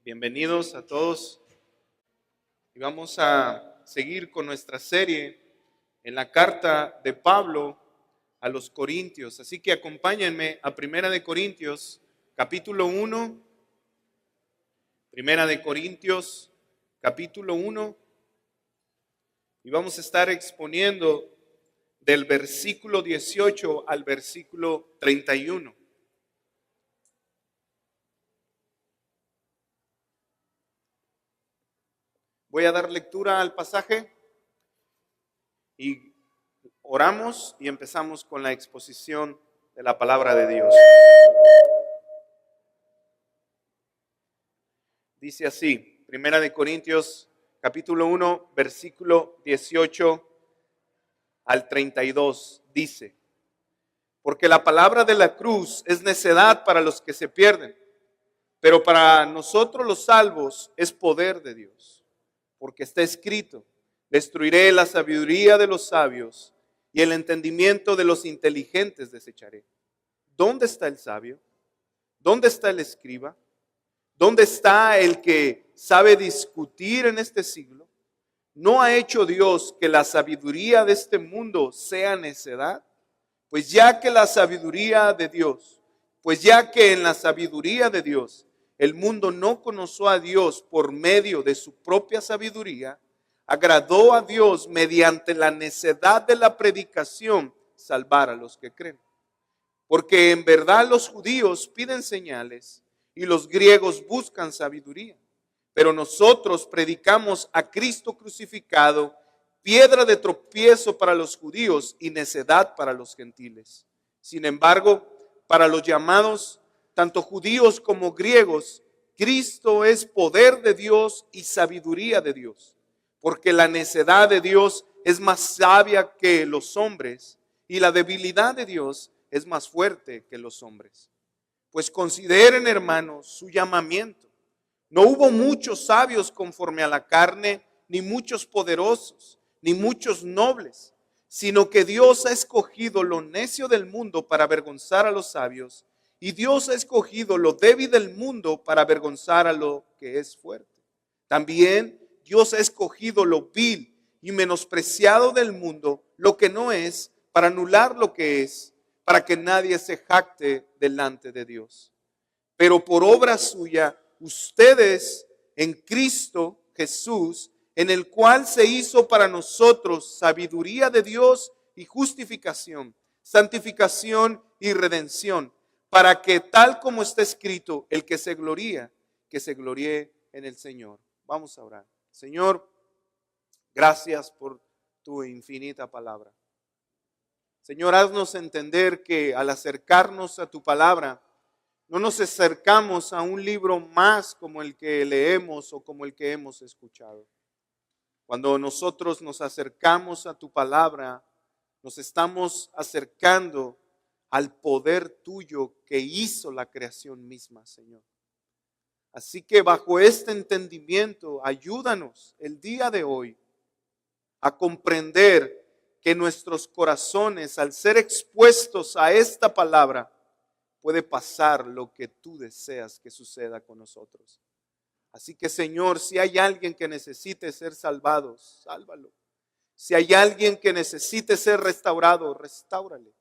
Bienvenidos a todos y vamos a seguir con nuestra serie en la carta de Pablo a los Corintios. Así que acompáñenme a Primera de Corintios, capítulo 1. Primera de Corintios, capítulo 1. Y vamos a estar exponiendo del versículo 18 al versículo 31. Voy a dar lectura al pasaje y oramos y empezamos con la exposición de la palabra de Dios. Dice así, Primera de Corintios, capítulo 1, versículo 18 al 32, dice: porque la palabra de la cruz es necedad para los que se pierden, pero para nosotros los salvos es poder de Dios. Porque está escrito: destruiré la sabiduría de los sabios y el entendimiento de los inteligentes desecharé. ¿Dónde está el sabio? ¿Dónde está el escriba? ¿Dónde está el que sabe discutir en este siglo? ¿No ha hecho Dios que la sabiduría de este mundo sea necedad? Pues ya que en la sabiduría de Dios el mundo no conoció a Dios por medio de su propia sabiduría, agradó a Dios mediante la necedad de la predicación salvar a los que creen. Porque en verdad los judíos piden señales y los griegos buscan sabiduría. Pero nosotros predicamos a Cristo crucificado, piedra de tropiezo para los judíos y necedad para los gentiles. Sin embargo, para los llamados, tanto judíos como griegos, Cristo es poder de Dios y sabiduría de Dios. Porque la necedad de Dios es más sabia que los hombres y la debilidad de Dios es más fuerte que los hombres. Pues consideren, hermanos, su llamamiento. No hubo muchos sabios conforme a la carne, ni muchos poderosos, ni muchos nobles, sino que Dios ha escogido lo necio del mundo para avergonzar a los sabios, y Dios ha escogido lo débil del mundo para avergonzar a lo que es fuerte. También Dios ha escogido lo vil y menospreciado del mundo, lo que no es, para anular lo que es, para que nadie se jacte delante de Dios. Pero por obra suya, ustedes en Cristo Jesús, en el cual se hizo para nosotros sabiduría de Dios y justificación, santificación y redención, para que tal como está escrito, el que se gloríe en el Señor. Vamos a orar. Señor, gracias por tu infinita palabra. Señor, haznos entender que al acercarnos a tu palabra, no nos acercamos a un libro más como el que leemos o como el que hemos escuchado. Cuando nosotros nos acercamos a tu palabra, nos estamos acercando al poder tuyo que hizo la creación misma, Señor. Así que bajo este entendimiento, ayúdanos el día de hoy a comprender que nuestros corazones, al ser expuestos a esta palabra, puede pasar lo que tú deseas que suceda con nosotros. Así que, Señor, si hay alguien que necesite ser salvado, sálvalo. Si hay alguien que necesite ser restaurado, restáurale.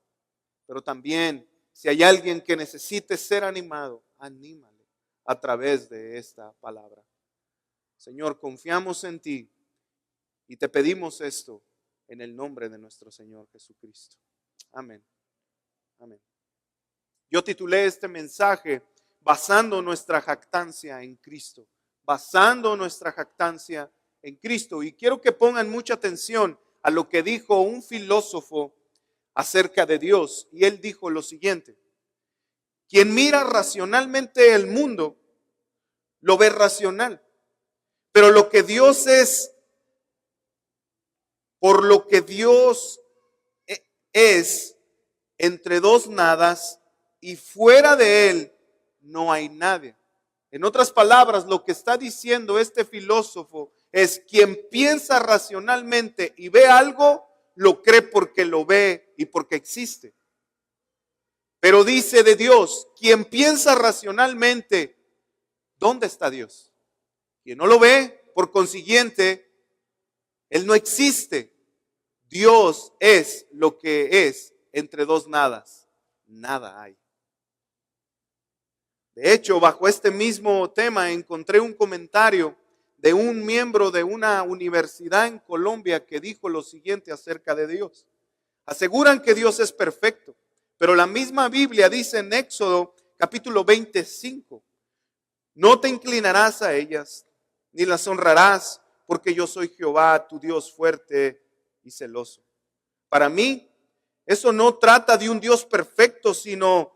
Pero también, si hay alguien que necesite ser animado, anímale a través de esta palabra. Señor, confiamos en ti y te pedimos esto en el nombre de nuestro Señor Jesucristo. Amén. Amén. Yo titulé este mensaje basando nuestra jactancia en Cristo. Basando nuestra jactancia en Cristo. Y quiero que pongan mucha atención a lo que dijo un filósofo acerca de Dios. Y él dijo lo siguiente: quien mira racionalmente el mundo, lo ve racional. Pero lo que Dios es, por lo que Dios es, entre dos nadas, y fuera de él no hay nadie. En otras palabras, lo que está diciendo este filósofo es: quien piensa racionalmente y ve algo, lo cree porque lo ve y porque existe. Pero dice de Dios: quien piensa racionalmente, ¿dónde está Dios? Quien no lo ve, por consiguiente, Él no existe. Dios es lo que es entre dos nadas. Nada hay. De hecho, bajo este mismo tema encontré un comentario de un miembro de una universidad en Colombia que dijo lo siguiente acerca de Dios. Aseguran que Dios es perfecto, pero la misma Biblia dice en Éxodo capítulo 25, no te inclinarás a ellas, ni las honrarás, porque yo soy Jehová, tu Dios fuerte y celoso. Para mí, eso no trata de un Dios perfecto, sino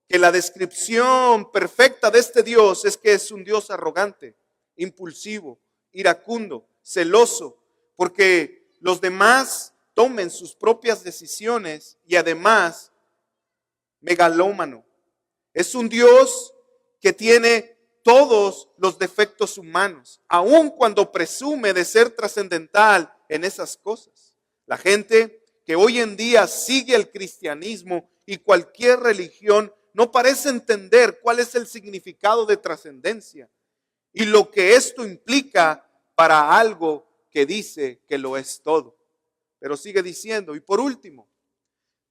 que la descripción perfecta de este Dios es que es un Dios arrogante, impulsivo, iracundo, celoso, porque los demás tomen sus propias decisiones y además megalómano. Es un Dios que tiene todos los defectos humanos, aun cuando presume de ser trascendental en esas cosas. La gente que hoy en día sigue el cristianismo y cualquier religión no parece entender cuál es el significado de trascendencia y lo que esto implica para algo que dice que lo es todo. Pero sigue diciendo, y por último,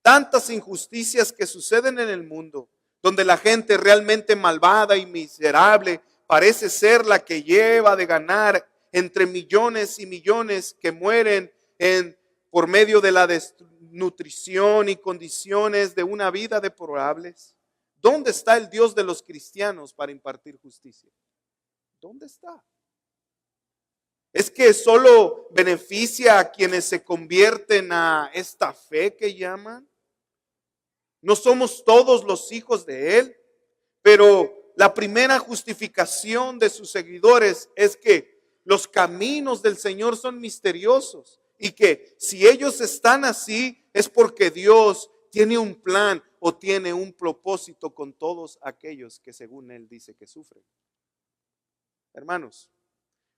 tantas injusticias que suceden en el mundo, donde la gente realmente malvada y miserable parece ser la que lleva de ganar entre millones y millones que mueren por medio de la desnutrición y condiciones de una vida deplorables. ¿Dónde está el Dios de los cristianos para impartir justicia? ¿Dónde está? ¿Es que solo beneficia a quienes se convierten a esta fe que llaman? ¿No somos todos los hijos de Él? Pero la primera justificación de sus seguidores es que los caminos del Señor son misteriosos y que si ellos están así es porque Dios tiene un plan o tiene un propósito con todos aquellos que según Él dice que sufren. Hermanos,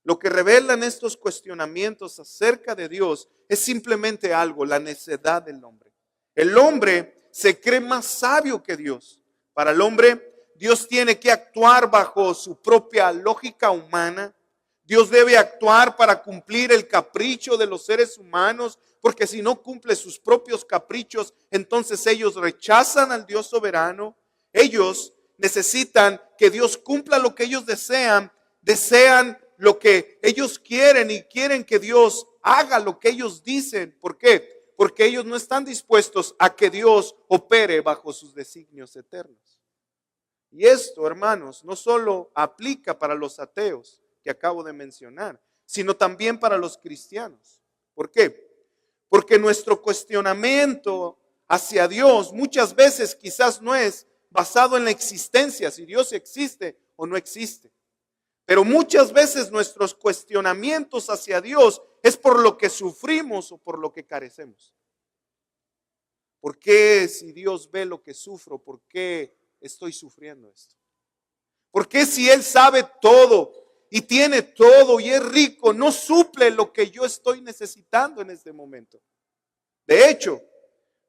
lo que revelan estos cuestionamientos acerca de Dios es simplemente algo, la necedad del hombre. El hombre se cree más sabio que Dios. Para el hombre, Dios tiene que actuar bajo su propia lógica humana. Dios debe actuar para cumplir el capricho de los seres humanos, porque si no cumple sus propios caprichos, entonces ellos rechazan al Dios soberano. Ellos necesitan que Dios cumpla lo que ellos desean lo que ellos quieren y quieren que Dios haga lo que ellos dicen. ¿Por qué? Porque ellos no están dispuestos a que Dios opere bajo sus designios eternos. Y esto, hermanos, no solo aplica para los ateos que acabo de mencionar, sino también para los cristianos. ¿Por qué? Porque nuestro cuestionamiento hacia Dios muchas veces quizás no es basado en la existencia, si Dios existe o no existe. Pero muchas veces nuestros cuestionamientos hacia Dios es por lo que sufrimos o por lo que carecemos. ¿Por qué si Dios ve lo que sufro, por qué estoy sufriendo esto? ¿Por qué si Él sabe todo y tiene todo y es rico, no suple lo que yo estoy necesitando en este momento? De hecho,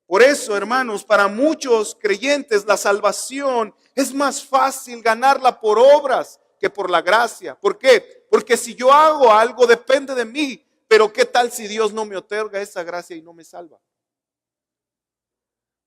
por eso, hermanos, para muchos creyentes la salvación es más fácil ganarla por obras que por la gracia. ¿Por qué? Porque si yo hago algo depende de mí, pero ¿qué tal si Dios no me otorga esa gracia y no me salva?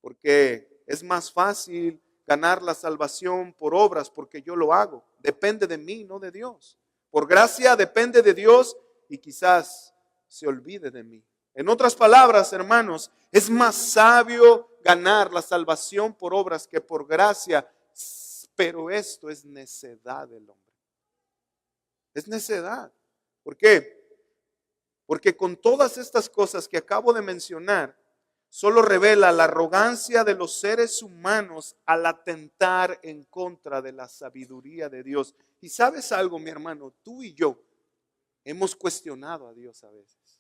Porque es más fácil ganar la salvación por obras porque yo lo hago. Depende de mí, no de Dios. Por gracia depende de Dios y quizás se olvide de mí. En otras palabras, hermanos, es más sabio ganar la salvación por obras que por gracia, pero esto es necedad del hombre. Es necedad. ¿Por qué? Porque con todas estas cosas que acabo de mencionar, solo revela la arrogancia de los seres humanos al atentar en contra de la sabiduría de Dios. Y sabes algo, mi hermano, tú y yo hemos cuestionado a Dios a veces.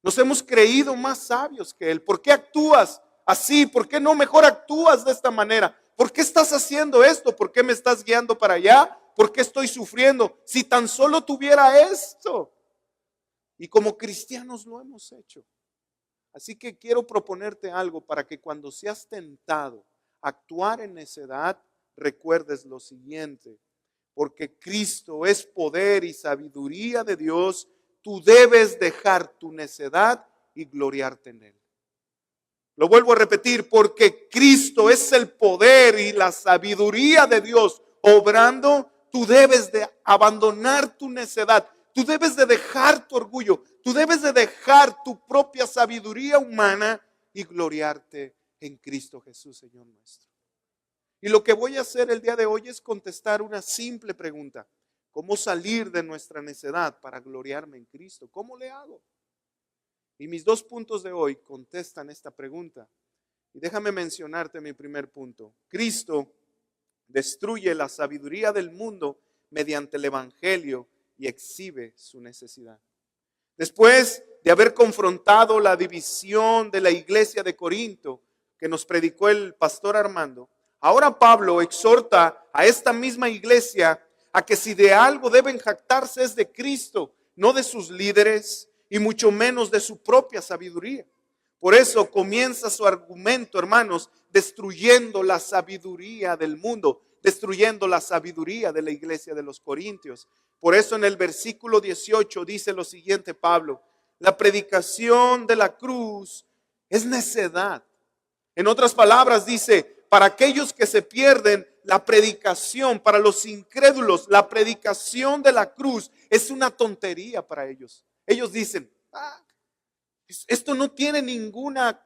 Nos hemos creído más sabios que Él. ¿Por qué actúas así? ¿Por qué no mejor actúas de esta manera? ¿Por qué estás haciendo esto? ¿Por qué me estás guiando para allá? ¿Por qué estoy sufriendo? Si tan solo tuviera esto. Y como cristianos lo hemos hecho. Así que quiero proponerte algo para que cuando seas tentado a actuar en necedad, recuerdes lo siguiente. porque Cristo es poder y sabiduría de Dios, tú debes dejar tu necedad y gloriarte en Él. Lo vuelvo a repetir, porque Cristo es el poder y la sabiduría de Dios obrando, tú debes de abandonar tu necedad, tú debes de dejar tu orgullo, tú debes de dejar tu propia sabiduría humana y gloriarte en Cristo Jesús, Señor nuestro. Y lo que voy a hacer el día de hoy es contestar una simple pregunta: ¿cómo salir de nuestra necedad para gloriarme en Cristo? ¿Cómo le hago? Y mis 2 puntos de hoy contestan esta pregunta. Y déjame mencionarte mi primer punto. Cristo destruye la sabiduría del mundo mediante el evangelio y exhibe su necesidad. Después de haber confrontado la división de la iglesia de Corinto que nos predicó el pastor Armando, ahora Pablo exhorta a esta misma iglesia a que si de algo deben jactarse es de Cristo, no de sus líderes y mucho menos de su propia sabiduría. Por eso comienza su argumento, hermanos, destruyendo la sabiduría del mundo, destruyendo la sabiduría de la iglesia de los Corintios. Por eso en el versículo 18 dice lo siguiente Pablo: la predicación de la cruz es necedad. En otras palabras dice, para aquellos que se pierden, la predicación, para los incrédulos, la predicación de la cruz es una tontería para ellos. Ellos dicen, esto no tiene ninguna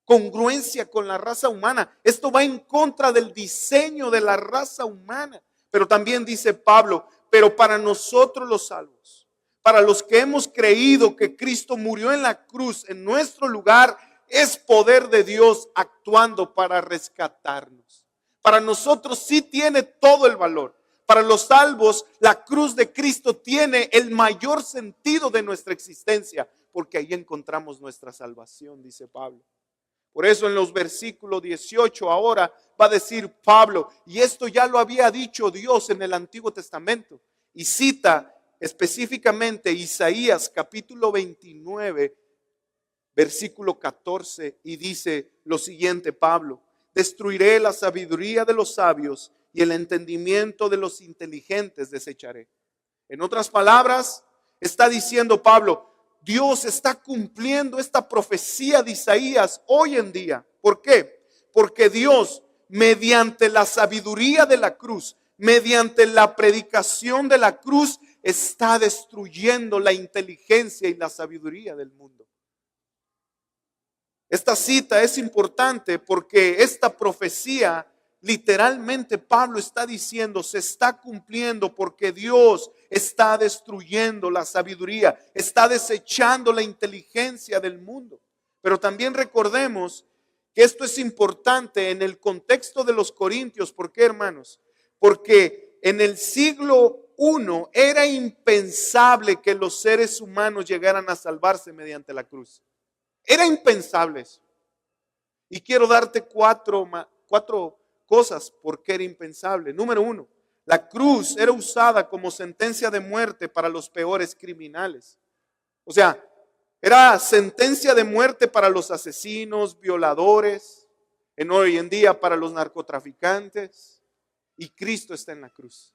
congruencia con la raza humana. Esto va en contra del diseño de la raza humana. Pero también dice Pablo, pero para nosotros los salvos, para los que hemos creído que Cristo murió en la cruz en nuestro lugar, es poder de Dios actuando para rescatarnos. Para nosotros sí tiene todo el valor. Para los salvos, la cruz de Cristo tiene el mayor sentido de nuestra existencia, porque ahí encontramos nuestra salvación, dice Pablo. Por eso en los versículos 18 ahora va a decir Pablo, y esto ya lo había dicho Dios en el Antiguo Testamento, y cita específicamente Isaías capítulo 29, versículo 14, y dice lo siguiente Pablo: destruiré la sabiduría de los sabios y el entendimiento de los inteligentes desecharé. En otras palabras, está diciendo Pablo, Dios está cumpliendo esta profecía de Isaías hoy en día. ¿Por qué? Porque Dios, mediante la sabiduría de la cruz, mediante la predicación de la cruz, está destruyendo la inteligencia y la sabiduría del mundo. Esta cita es importante porque esta profecía, literalmente Pablo está diciendo, se está cumpliendo porque Dios está destruyendo la sabiduría, está desechando la inteligencia del mundo. Pero también recordemos que esto es importante en el contexto de los corintios. ¿Por qué, hermanos? Porque en el siglo I era impensable que los seres humanos llegaran a salvarse mediante la cruz. Era impensable eso. Y quiero darte cuatro cosas por qué era impensable. Número 1, la cruz era usada como sentencia de muerte para los peores criminales. O sea, era sentencia de muerte para los asesinos, violadores, hoy en día para los narcotraficantes. Y Cristo está en la cruz.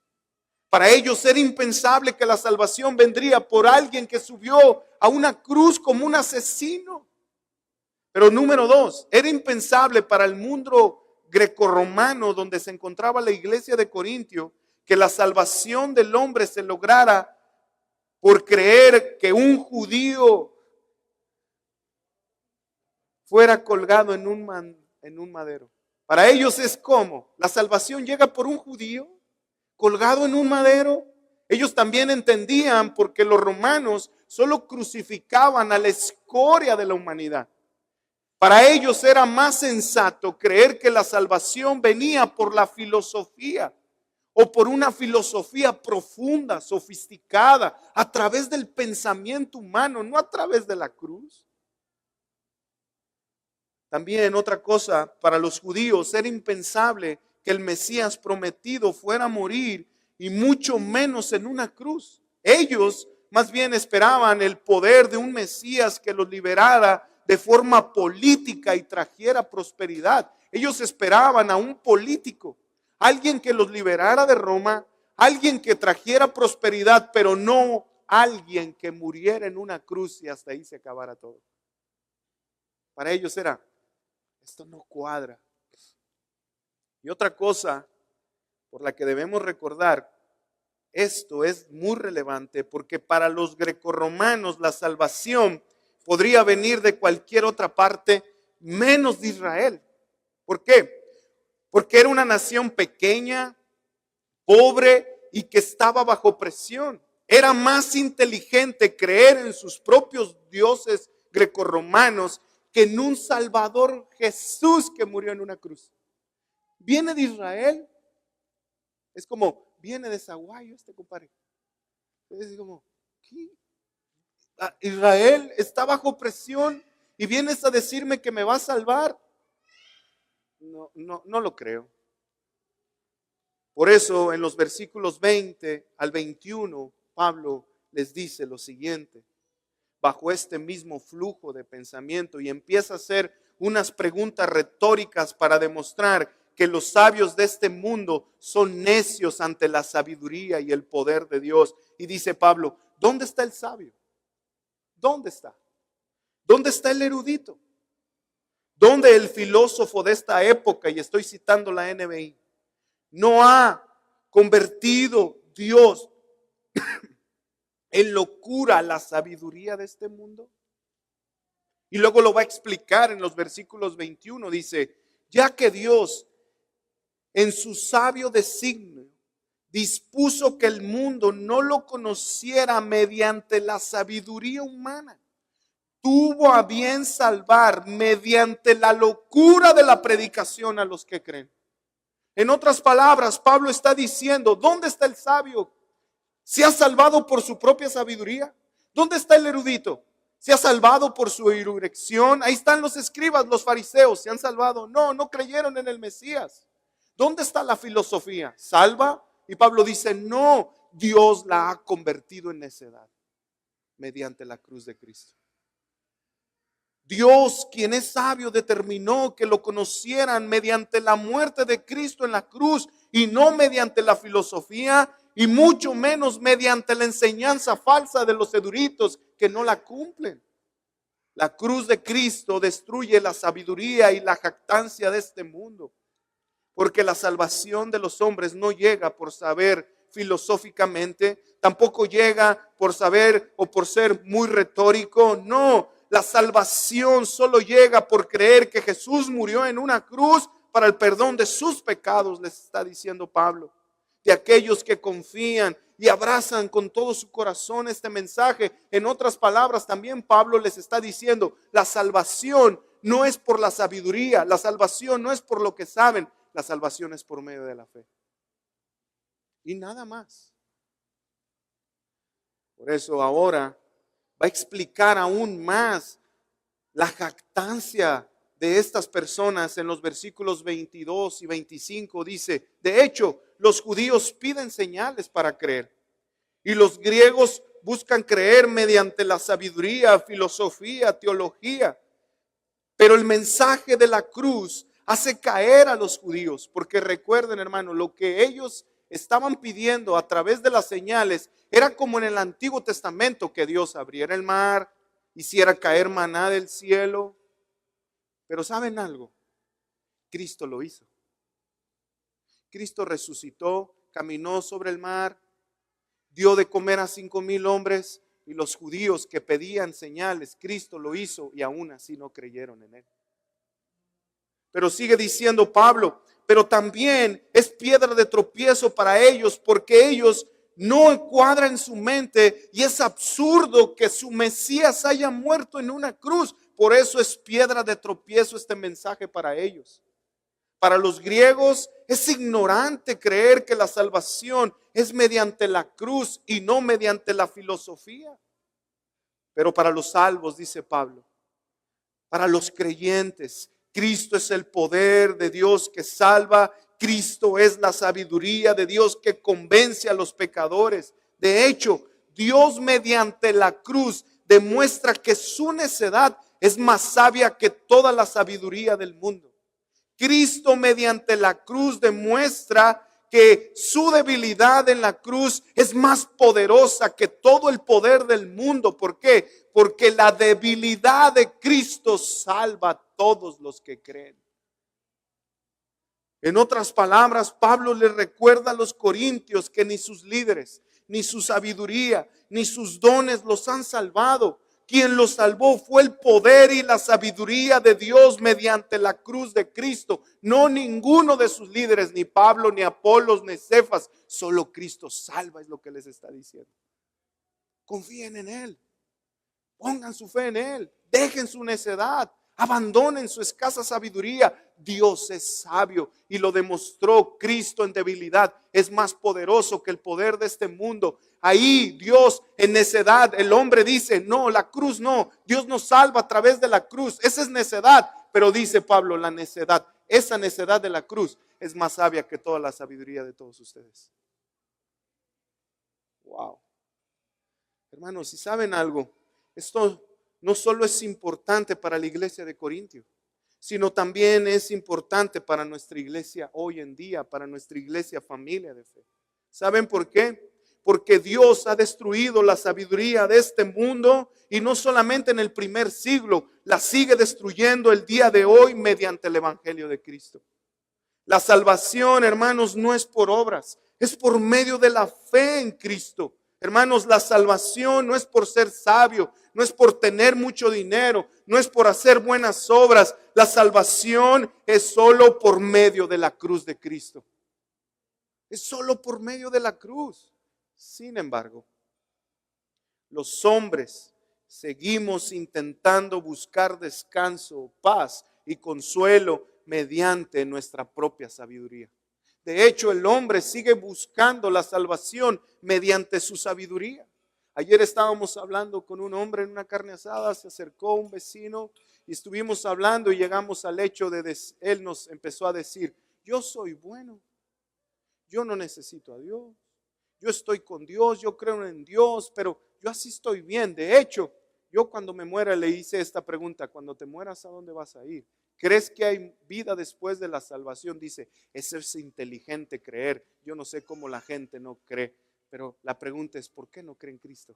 Para ellos era impensable que la salvación vendría por alguien que subió a una cruz como un asesino. Pero número 2, era impensable para el mundo grecorromano donde se encontraba la iglesia de Corintio que la salvación del hombre se lograra por creer que un judío fuera colgado en un madero. Para ellos es como, la salvación llega por un judío colgado en un madero. Ellos también entendían porque los romanos solo crucificaban a la escoria de la humanidad. Para ellos era más sensato creer que la salvación venía por la filosofía o por una filosofía profunda, sofisticada, a través del pensamiento humano, no a través de la cruz. También otra cosa, para los judíos era impensable que el Mesías prometido fuera a morir y mucho menos en una cruz. Ellos más bien esperaban el poder de un Mesías que los liberara de forma política y trajera prosperidad. Ellos esperaban a un político, alguien que los liberara de Roma, alguien que trajera prosperidad, pero no alguien que muriera en una cruz y hasta ahí se acabara todo. Para ellos era, esto no cuadra. Y otra cosa por la que debemos recordar, esto es muy relevante porque para los grecorromanos la salvación podría venir de cualquier otra parte menos de Israel. ¿Por qué? Porque era una nación pequeña, pobre y que estaba bajo presión. Era más inteligente creer en sus propios dioses grecorromanos que en un Salvador Jesús que murió en una cruz. Viene de Israel. Es como, viene de Zaguayo este compadre. Es como, ¿qué? Israel está bajo presión y vienes a decirme que me va a salvar. No lo creo. Por eso en los versículos 20 al 21, Pablo les dice lo siguiente, bajo este mismo flujo de pensamiento, y empieza a hacer unas preguntas retóricas para demostrar que los sabios de este mundo son necios ante la sabiduría y el poder de Dios. Y dice Pablo, ¿dónde está el sabio? ¿Dónde está? ¿Dónde está el erudito? ¿Dónde el filósofo de esta época? Y estoy citando la NBI. ¿No ha convertido Dios en locura la sabiduría de este mundo? Y luego lo va a explicar en los versículos 21. Dice, ya que Dios en su sabio designio dispuso que el mundo no lo conociera mediante la sabiduría humana, tuvo a bien salvar mediante la locura de la predicación a los que creen. En otras palabras, Pablo está diciendo, ¿dónde está el sabio? ¿Se ha salvado por su propia sabiduría? ¿Dónde está el erudito? ¿Se ha salvado por su erudición? Ahí están los escribas, los fariseos, ¿se han salvado? No creyeron en el Mesías. ¿Dónde está la filosofía? ¿Salva? Y Pablo dice, no, Dios la ha convertido en necedad mediante la cruz de Cristo. Dios, quien es sabio, determinó que lo conocieran mediante la muerte de Cristo en la cruz y no mediante la filosofía y mucho menos mediante la enseñanza falsa de los eruditos que no la cumplen. La cruz de Cristo destruye la sabiduría y la jactancia de este mundo, porque la salvación de los hombres no llega por saber filosóficamente, tampoco llega por saber o por ser muy retórico, no. La salvación solo llega por creer que Jesús murió en una cruz para el perdón de sus pecados, les está diciendo Pablo. De aquellos que confían y abrazan con todo su corazón este mensaje. En otras palabras, también Pablo les está diciendo, la salvación no es por la sabiduría, la salvación no es por lo que saben, la salvación es por medio de la fe. Y nada más. Por eso ahora va a explicar aún más la jactancia de estas personas en los versículos 22 y 25. Dice, de hecho, los judíos piden señales para creer y los griegos buscan creer mediante la sabiduría, filosofía, teología. Pero el mensaje de la cruz hace caer a los judíos, porque recuerden, hermano, lo que ellos estaban pidiendo a través de las señales era como en el Antiguo Testamento, que Dios abriera el mar, hiciera caer maná del cielo. Pero ¿saben algo? Cristo lo hizo. Cristo resucitó, caminó sobre el mar, dio de comer a 5,000 hombres, y los judíos que pedían señales, Cristo lo hizo y aún así no creyeron en él. Pero sigue diciendo Pablo, pero también es piedra de tropiezo para ellos, porque ellos no cuadran en su mente y es absurdo que su Mesías haya muerto en una cruz. Por eso es piedra de tropiezo este mensaje para ellos. Para los griegos es ignorante creer que la salvación es mediante la cruz y no mediante la filosofía. Pero para los salvos, dice Pablo, para los creyentes, Cristo es el poder de Dios que salva. Cristo es la sabiduría de Dios que convence a los pecadores. De hecho, Dios mediante la cruz demuestra que su necedad es más sabia que toda la sabiduría del mundo. Cristo mediante la cruz demuestra que su debilidad en la cruz es más poderosa que todo el poder del mundo. ¿Por qué? Porque la debilidad de Cristo salva a todos los que creen. En otras palabras, Pablo le recuerda a los corintios que ni sus líderes, ni su sabiduría, ni sus dones los han salvado. Quien los salvó fue el poder y la sabiduría de Dios mediante la cruz de Cristo. No ninguno de sus líderes, ni Pablo, ni Apolos, ni Cefas. Solo Cristo salva, es lo que les está diciendo. Confíen en Él. Pongan su fe en Él. Dejen su necedad. Abandonen su escasa sabiduría. Dios es sabio y lo demostró. Cristo en debilidad es más poderoso que el poder de este mundo. Ahí Dios en necedad, el hombre dice, no, la cruz no. Dios nos salva a través de la cruz. Esa es necedad. Pero dice Pablo, la necedad, esa necedad de la cruz es más sabia que toda la sabiduría de todos ustedes. Wow. Hermanos, si saben algo, esto no solo es importante para la iglesia de Corintio, sino también es importante para nuestra iglesia hoy en día, para nuestra iglesia familia de fe. ¿Saben por qué? Porque Dios ha destruido la sabiduría de este mundo y no solamente en el primer siglo, la sigue destruyendo el día de hoy mediante el evangelio de Cristo. La salvación, hermanos, no es por obras, es por medio de la fe en Cristo. Hermanos, la salvación no es por ser sabio, no es por tener mucho dinero, no es por hacer buenas obras. La salvación es solo por medio de la cruz de Cristo. Es solo por medio de la cruz. Sin embargo, los hombres seguimos intentando buscar descanso, paz y consuelo mediante nuestra propia sabiduría. De hecho, el hombre sigue buscando la salvación mediante su sabiduría. Ayer estábamos hablando con un hombre en una carne asada, se acercó un vecino y estuvimos hablando y llegamos al hecho de él nos empezó a decir, yo soy bueno, yo no necesito a Dios, yo estoy con Dios, yo creo en Dios, pero yo así estoy bien. De hecho, yo cuando me muera le hice esta pregunta, cuando te mueras, ¿a dónde vas a ir? ¿Crees que hay vida después de la salvación? Dice, eso es inteligente creer. Yo no sé cómo la gente no cree, pero la pregunta es, ¿por qué no cree en Cristo?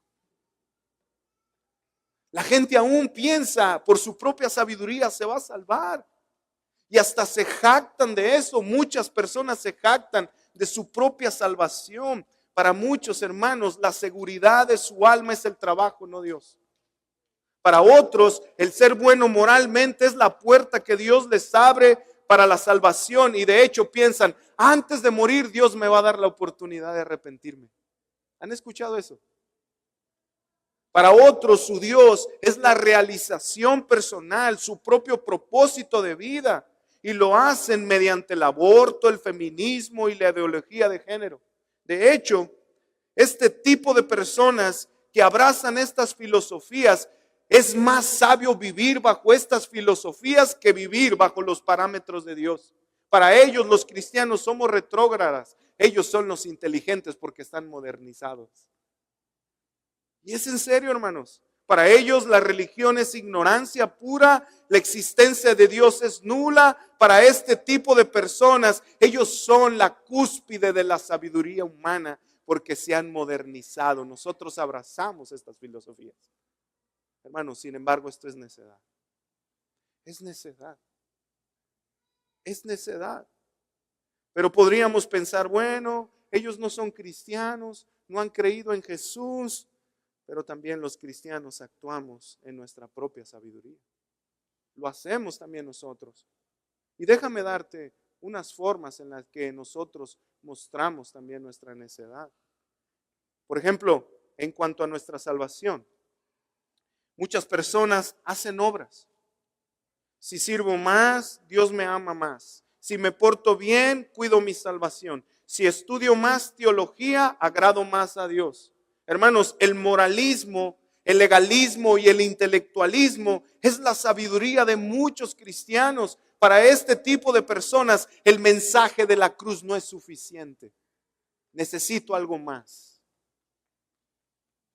La gente aún piensa, por su propia sabiduría se va a salvar. Y hasta se jactan de eso. Muchas personas se jactan de su propia salvación. Para muchos hermanos, la seguridad de su alma es el trabajo, no Dios. Para otros, el ser bueno moralmente es la puerta que Dios les abre para la salvación. Y de hecho piensan, antes de morir Dios me va a dar la oportunidad de arrepentirme. ¿Han escuchado eso? Para otros su Dios es la realización personal, su propio propósito de vida. Y lo hacen mediante el aborto, el feminismo y la ideología de género. De hecho, este tipo de personas que abrazan estas filosofías, es más sabio vivir bajo estas filosofías que vivir bajo los parámetros de Dios. Para ellos los cristianos somos retrógradas. Ellos son los inteligentes porque están modernizados. Y es en serio, hermanos. Para ellos la religión es ignorancia pura, la existencia de Dios es nula. Para este tipo de personas, ellos son la cúspide de la sabiduría humana porque se han modernizado. Nosotros abrazamos estas filosofías. Hermanos, sin embargo, esto es necedad. Es necedad. Es necedad. Pero podríamos pensar, bueno, ellos no son cristianos, no han creído en Jesús. Pero también los cristianos actuamos en nuestra propia sabiduría. Lo hacemos también nosotros. Y déjame darte unas formas en las que nosotros mostramos también nuestra necedad. Por ejemplo, en cuanto a nuestra salvación, muchas personas hacen obras. Si sirvo más, Dios me ama más. Si me porto bien, cuido mi salvación. Si estudio más teología, agrado más a Dios. Hermanos, el moralismo, el legalismo y el intelectualismo es la sabiduría de muchos cristianos. Para este tipo de personas, el mensaje de la cruz no es suficiente. Necesito algo más.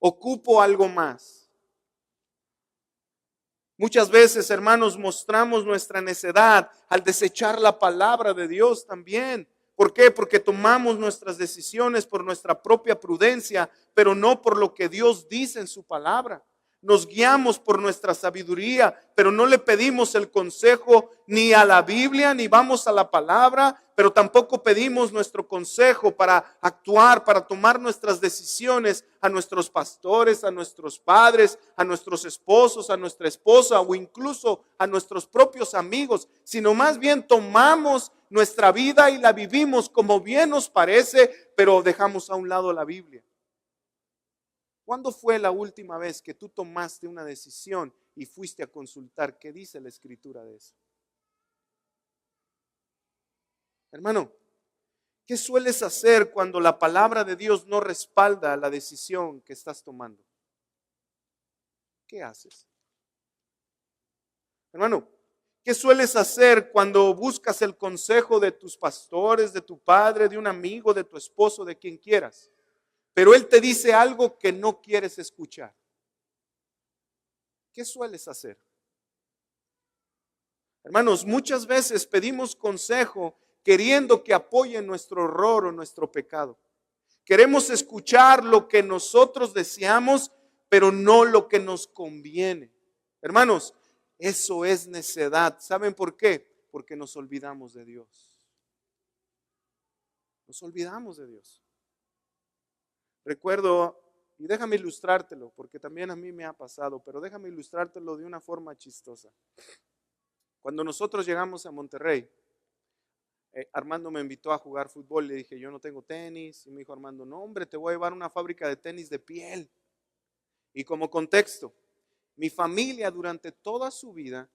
Ocupo algo más. Muchas veces, hermanos, mostramos nuestra necedad al desechar la palabra de Dios también. ¿Por qué? Porque tomamos nuestras decisiones por nuestra propia prudencia, pero no por lo que Dios dice en su palabra. Nos guiamos por nuestra sabiduría, pero no le pedimos el consejo ni a la Biblia, ni vamos a la palabra, pero tampoco pedimos nuestro consejo para actuar, para tomar nuestras decisiones a nuestros pastores, a nuestros padres, a nuestros esposos, a nuestra esposa o incluso a nuestros propios amigos, sino más bien tomamos nuestra vida y la vivimos como bien nos parece, pero dejamos a un lado la Biblia. ¿Cuándo fue la última vez que tú tomaste una decisión y fuiste a consultar qué dice la Escritura de eso? Hermano, ¿qué sueles hacer cuando la palabra de Dios no respalda la decisión que estás tomando? ¿Qué haces? Hermano, ¿qué sueles hacer cuando buscas el consejo de tus pastores, de tu padre, de un amigo, de tu esposo, de quien quieras? Pero él te dice algo que no quieres escuchar. ¿Qué sueles hacer? Hermanos, muchas veces pedimos consejo queriendo que apoye nuestro error o nuestro pecado. Queremos escuchar lo que nosotros deseamos, pero no lo que nos conviene. Hermanos, eso es necedad. ¿Saben por qué? Porque nos olvidamos de Dios. Nos olvidamos de Dios. Recuerdo, y déjame ilustrártelo, porque también a mí me ha pasado, pero déjame ilustrártelo de una forma chistosa. Cuando nosotros llegamos a Monterrey, Armando me invitó a jugar fútbol, le dije, yo no tengo tenis, y me dijo Armando, no hombre, te voy a llevar a una fábrica de tenis de piel. Y como contexto, mi familia durante toda su vida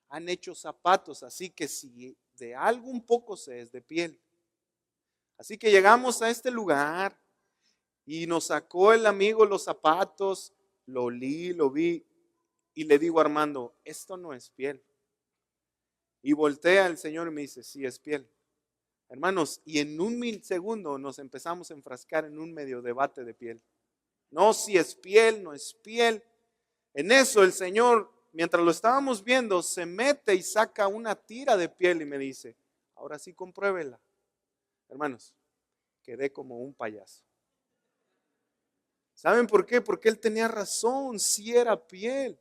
han hecho zapatos, así que si de algo un poco sé, es de piel. Así que llegamos a este lugar, y nos sacó el amigo los zapatos, lo olí, lo vi y le digo a Armando, esto no es piel. Y voltea el Señor y me dice, sí es piel. Hermanos, y en un segundo nos empezamos a enfrascar en un medio debate de piel. No, si es piel, no es piel. En eso el Señor, mientras lo estábamos viendo, se mete y saca una tira de piel y me dice, ahora sí compruébela. Hermanos, quedé como un payaso. ¿Saben por qué? Porque él tenía razón, sí era piel.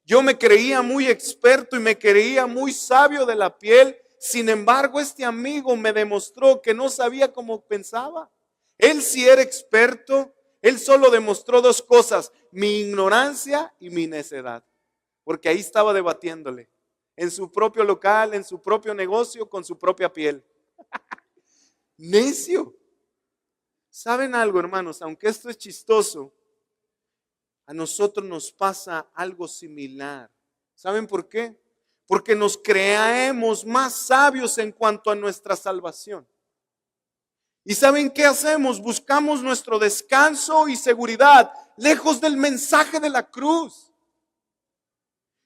Yo me creía muy experto y me creía muy sabio de la piel. Sin embargo, este amigo me demostró que no sabía cómo pensaba. Él sí era experto. Él solo demostró dos cosas, mi ignorancia y mi necedad. Porque ahí estaba debatiéndole. En su propio local, en su propio negocio, con su propia piel. Necio. ¿Saben algo, hermanos? Aunque esto es chistoso, a nosotros nos pasa algo similar. ¿Saben por qué? Porque nos creemos más sabios en cuanto a nuestra salvación. ¿Y saben qué hacemos? Buscamos nuestro descanso y seguridad lejos del mensaje de la cruz.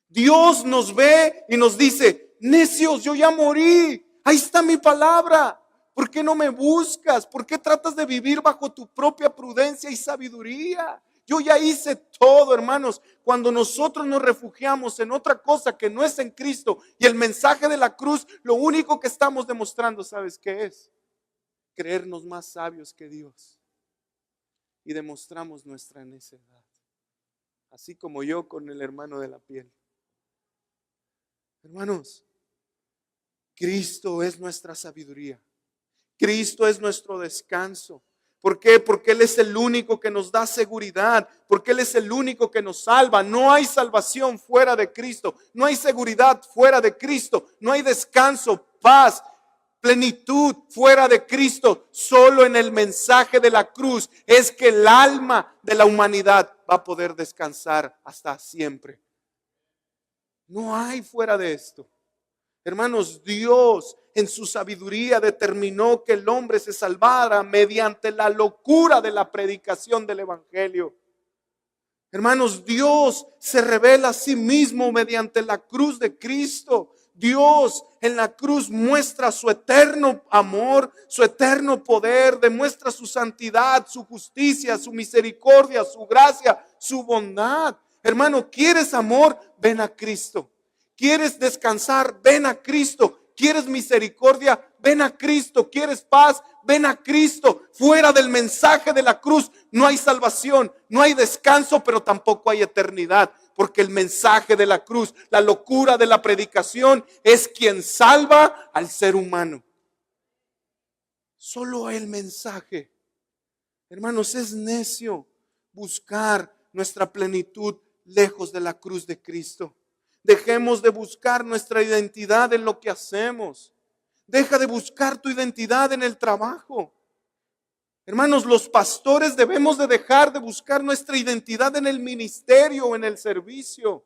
Dios nos ve y nos dice, necios, yo ya morí. Ahí está mi palabra. ¿Por qué no me buscas? ¿Por qué tratas de vivir bajo tu propia prudencia y sabiduría? Yo ya hice todo, hermanos. Cuando nosotros nos refugiamos en otra cosa que no es en Cristo y el mensaje de la cruz, lo único que estamos demostrando, ¿sabes qué es? Creernos más sabios que Dios. Y demostramos nuestra necedad. Así como yo con el hermano de la piel. Hermanos, Cristo es nuestra sabiduría. Cristo es nuestro descanso. ¿Por qué? Porque Él es el único que nos da seguridad. Porque Él es el único que nos salva. No hay salvación fuera de Cristo. No hay seguridad fuera de Cristo. No hay descanso, paz, plenitud fuera de Cristo. Solo en el mensaje de la cruz es que el alma de la humanidad va a poder descansar hasta siempre. No hay fuera de esto. Hermanos, Dios en su sabiduría determinó que el hombre se salvara mediante la locura de la predicación del evangelio. Hermanos, Dios se revela a sí mismo mediante la cruz de Cristo. Dios en la cruz muestra su eterno amor, su eterno poder, demuestra su santidad, su justicia, su misericordia, su gracia, su bondad. Hermano, ¿quieres amor? Ven a Cristo. ¿Quieres descansar? Ven a Cristo. ¿Quieres misericordia? Ven a Cristo. ¿Quieres paz? Ven a Cristo. Fuera del mensaje de la cruz no hay salvación, no hay descanso, pero tampoco hay eternidad. Porque el mensaje de la cruz, la locura de la predicación, es quien salva al ser humano. Solo el mensaje. Hermanos, es necio buscar nuestra plenitud lejos de la cruz de Cristo. Dejemos de buscar nuestra identidad en lo que hacemos. Deja de buscar tu identidad en el trabajo. Hermanos, los pastores debemos de dejar de buscar nuestra identidad en el ministerio o en el servicio.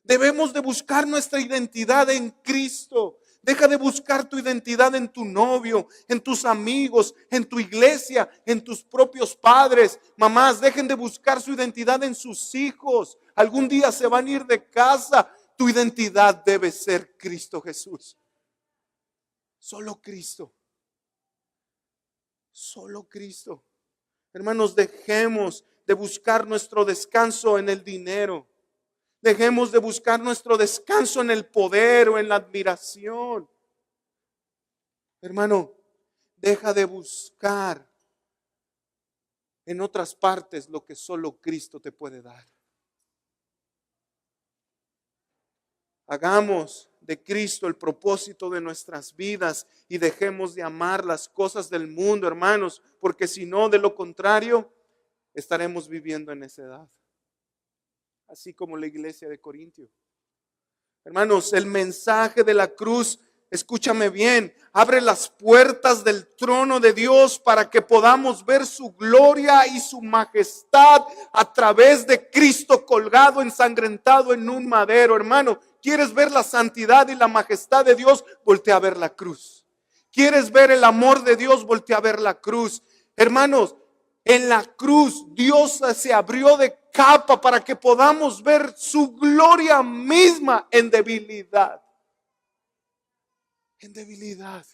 Debemos de buscar nuestra identidad en Cristo. Deja de buscar tu identidad en tu novio, en tus amigos, en tu iglesia, en tus propios padres. Mamás, dejen de buscar su identidad en sus hijos. Algún día se van a ir de casa. Tu identidad debe ser Cristo Jesús. Solo Cristo. Solo Cristo. Hermanos, dejemos de buscar nuestro descanso en el dinero. Dejemos de buscar nuestro descanso en el poder o en la admiración. Hermano, deja de buscar en otras partes lo que solo Cristo te puede dar. Hagamos de Cristo el propósito de nuestras vidas y dejemos de amar las cosas del mundo, hermanos, porque si no, de lo contrario, estaremos viviendo en necedad. Así como la iglesia de Corintio. Hermanos, el mensaje de la cruz, escúchame bien, abre las puertas del trono de Dios para que podamos ver su gloria y su majestad a través de Cristo colgado, ensangrentado en un madero. Hermano, ¿quieres ver la santidad y la majestad de Dios? Voltea a ver la cruz. ¿Quieres ver el amor de Dios? Voltea a ver la cruz. Hermanos, en la cruz Dios se abrió de capa para que podamos ver su gloria misma en debilidad. En debilidad.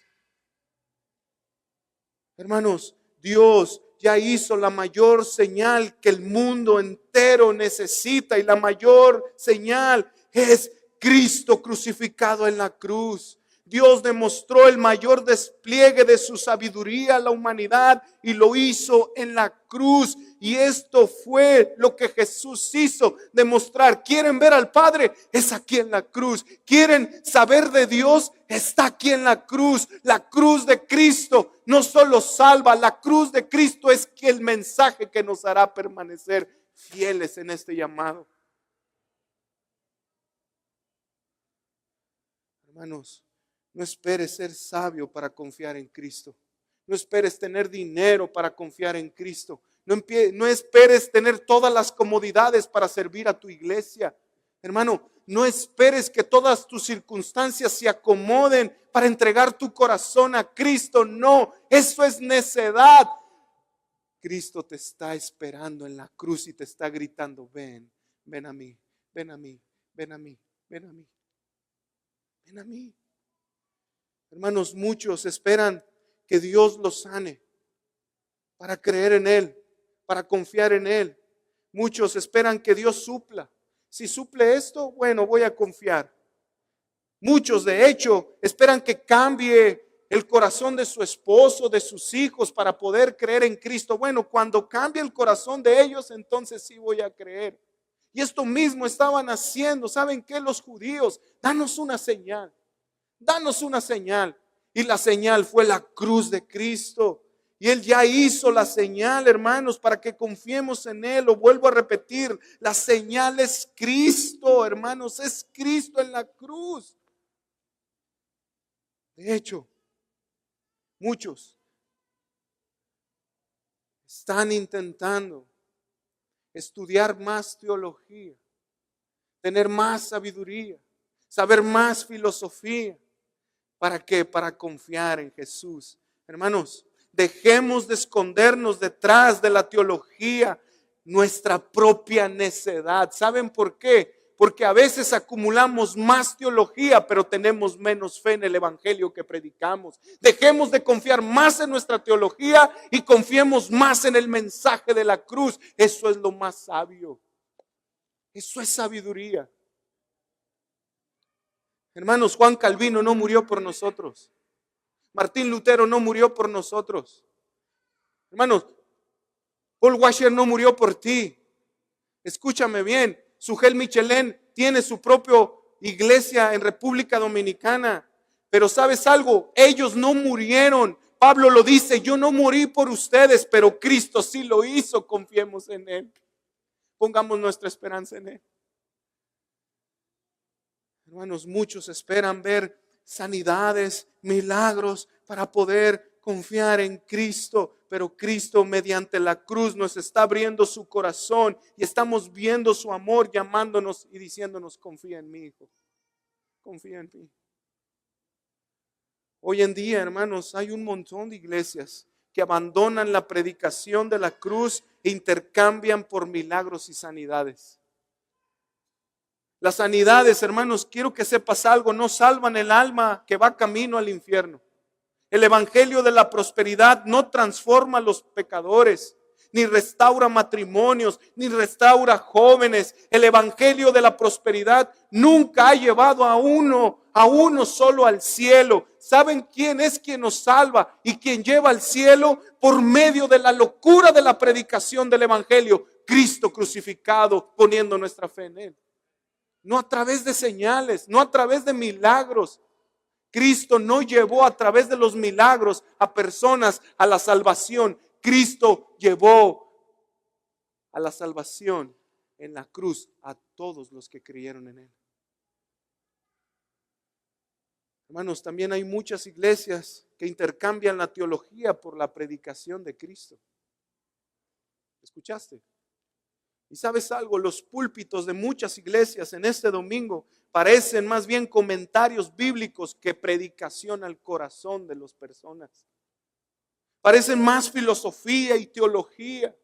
Hermanos, Dios ya hizo la mayor señal que el mundo entero necesita, y la mayor señal es Cristo crucificado en la cruz. Dios demostró el mayor despliegue de su sabiduría a la humanidad y lo hizo en la cruz. Y esto fue lo que Jesús hizo, demostrar. ¿Quieren ver al Padre? Es aquí en la cruz. ¿Quieren saber de Dios? Está aquí en la cruz. La cruz de Cristo no solo salva, la cruz de Cristo es el mensaje que nos hará permanecer fieles en este llamado. Hermanos, no esperes ser sabio para confiar en Cristo. No esperes tener dinero para confiar en Cristo. No esperes tener todas las comodidades para servir a tu iglesia. Hermano, no esperes que todas tus circunstancias se acomoden para entregar tu corazón a Cristo. No, eso es necedad. Cristo te está esperando en la cruz y te está gritando: ven, ven a mí, ven a mí, ven a mí, ven a mí, ven a mí. Hermanos, muchos esperan que Dios los sane para creer en Él, para confiar en Él. Muchos esperan que Dios supla. Si suple esto, bueno, voy a confiar. Muchos, de hecho, esperan que cambie el corazón de su esposo, de sus hijos, para poder creer en Cristo. Bueno, cuando cambie el corazón de ellos, entonces sí voy a creer. Y esto mismo estaban haciendo. ¿Saben qué? Los judíos: danos una señal. Danos una señal. Y la señal fue la cruz de Cristo. Y Él ya hizo la señal, hermanos, para que confiemos en Él. Lo vuelvo a repetir: la señal es Cristo, hermanos, es Cristo en la cruz. De hecho, muchos están intentando estudiar más teología, tener más sabiduría, saber más filosofía. ¿Para qué? Para confiar en Jesús. Hermanos, dejemos de escondernos detrás de la teología, nuestra propia necedad. ¿Saben por qué? Porque a veces acumulamos más teología, pero tenemos menos fe en el evangelio que predicamos. Dejemos de confiar más en nuestra teología y confiemos más en el mensaje de la cruz. Eso es lo más sabio. Eso es sabiduría. Hermanos, Juan Calvino no murió por nosotros. Martín Lutero no murió por nosotros. Hermanos, Paul Washer no murió por ti. Escúchame bien, Sugel Michelén tiene su propia iglesia en República Dominicana. Pero ¿sabes algo? Ellos no murieron. Pablo lo dice, yo no morí por ustedes, pero Cristo sí lo hizo. Confiemos en Él. Pongamos nuestra esperanza en Él. Hermanos, muchos esperan ver sanidades, milagros para poder confiar en Cristo, pero Cristo mediante la cruz nos está abriendo su corazón y estamos viendo su amor llamándonos y diciéndonos: confía en mí, hijo, confía en mí. Hoy en día, hermanos, hay un montón de iglesias que abandonan la predicación de la cruz e intercambian por milagros y sanidades. Las sanidades, hermanos, quiero que sepas algo, no salvan el alma que va camino al infierno. El evangelio de la prosperidad no transforma a los pecadores, ni restaura matrimonios, ni restaura jóvenes. El evangelio de la prosperidad nunca ha llevado a uno solo al cielo. ¿Saben quién es quien nos salva y quien lleva al cielo? Por medio de la locura de la predicación del evangelio, Cristo crucificado, poniendo nuestra fe en Él. No a través de señales, no a través de milagros. Cristo no llevó a través de los milagros a personas a la salvación. Cristo llevó a la salvación en la cruz a todos los que creyeron en Él. Hermanos, también hay muchas iglesias que intercambian la teología por la predicación de Cristo. ¿Escuchaste? Y sabes algo, los púlpitos de muchas iglesias en este domingo parecen más bien comentarios bíblicos que predicación al corazón de las personas. Parecen más filosofía y teología.